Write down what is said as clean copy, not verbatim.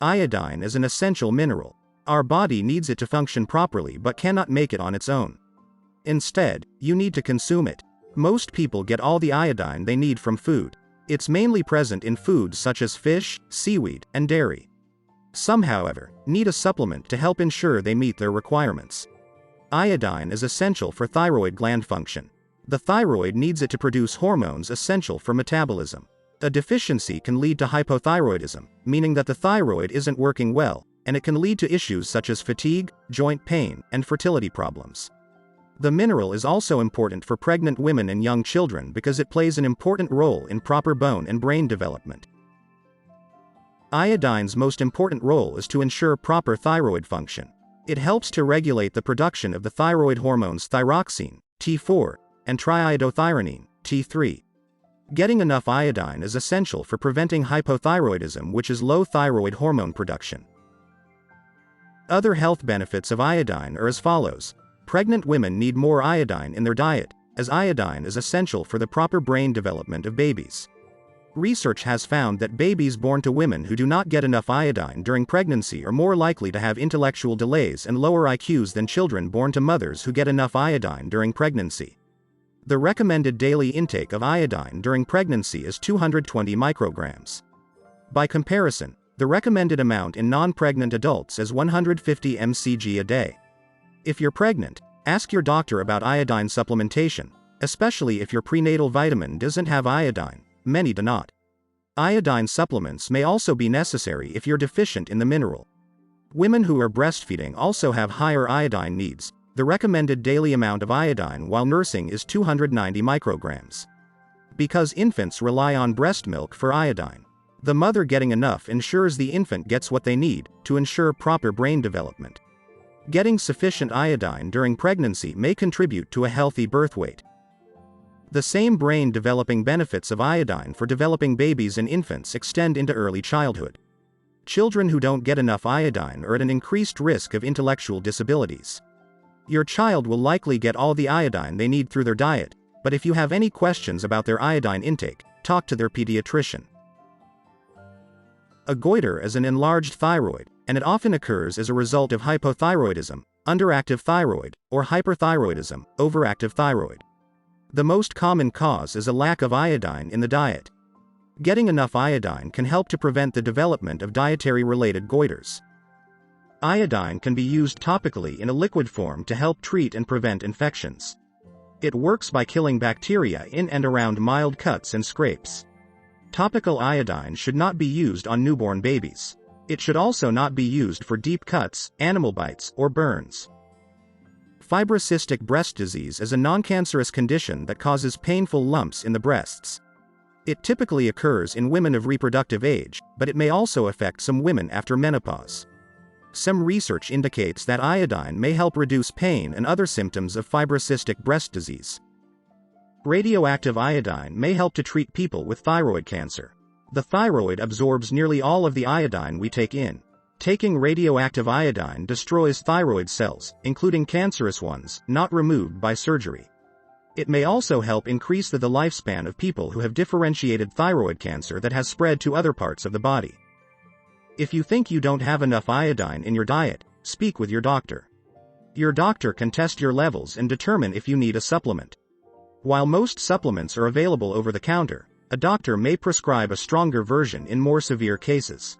Iodine is an essential mineral. Our body needs it to function properly but cannot make it on its own. Instead, you need to consume it. Most people get all the iodine they need from food. It's mainly present in foods such as fish, seaweed, and dairy. Some, however, need a supplement to help ensure they meet their requirements. Iodine is essential for thyroid gland function. The thyroid needs it to produce hormones essential for metabolism. A deficiency can lead to hypothyroidism, meaning that the thyroid isn't working well, and it can lead to issues such as fatigue, joint pain, and fertility problems. The mineral is also important for pregnant women and young children because it plays an important role in proper bone and brain development. Iodine's most important role is to ensure proper thyroid function. It helps to regulate the production of the thyroid hormones thyroxine, T4, and triiodothyronine, T3. Getting enough iodine is essential for preventing hypothyroidism, which is low thyroid hormone production. Other health benefits of iodine are as follows. Pregnant women need more iodine in their diet, as iodine is essential for the proper brain development of babies. Research has found that babies born to women who do not get enough iodine during pregnancy are more likely to have intellectual delays and lower IQs than children born to mothers who get enough iodine during pregnancy. The recommended daily intake of iodine during pregnancy is 220 micrograms. By comparison, the recommended amount in non-pregnant adults is 150 mcg a day. If you're pregnant, ask your doctor about iodine supplementation, especially if your prenatal vitamin doesn't have iodine. Many do not. Iodine supplements may also be necessary if you're deficient in the mineral. Women who are breastfeeding also have higher iodine needs. The recommended daily amount of iodine while nursing is 290 micrograms. Because infants rely on breast milk for iodine, the mother getting enough ensures the infant gets what they need to ensure proper brain development. Getting sufficient iodine during pregnancy may contribute to a healthy birth weight. The same brain-developing benefits of iodine for developing babies and infants extend into early childhood. Children who don't get enough iodine are at an increased risk of intellectual disabilities. Your child will likely get all the iodine they need through their diet, but if you have any questions about their iodine intake, talk to their pediatrician. A goiter is an enlarged thyroid, and it often occurs as a result of hypothyroidism, underactive thyroid, or hyperthyroidism, overactive thyroid. The most common cause is a lack of iodine in the diet. Getting enough iodine can help to prevent the development of dietary-related goiters. Iodine can be used topically in a liquid form to help treat and prevent infections. It works by killing bacteria in and around mild cuts and scrapes. Topical iodine should not be used on newborn babies. It should also not be used for deep cuts, animal bites, or burns. Fibrocystic breast disease is a non-cancerous condition that causes painful lumps in the breasts. It typically occurs in women of reproductive age, but it may also affect some women after menopause. Some research indicates that iodine may help reduce pain and other symptoms of fibrocystic breast disease. Radioactive iodine may help to treat people with thyroid cancer. The thyroid absorbs nearly all of the iodine we take in. Taking radioactive iodine destroys thyroid cells, including cancerous ones, not removed by surgery. It may also help increase the lifespan of people who have differentiated thyroid cancer that has spread to other parts of the body. If you think you don't have enough iodine in your diet, speak with your doctor. Your doctor can test your levels and determine if you need a supplement. While most supplements are available over the counter, a doctor may prescribe a stronger version in more severe cases.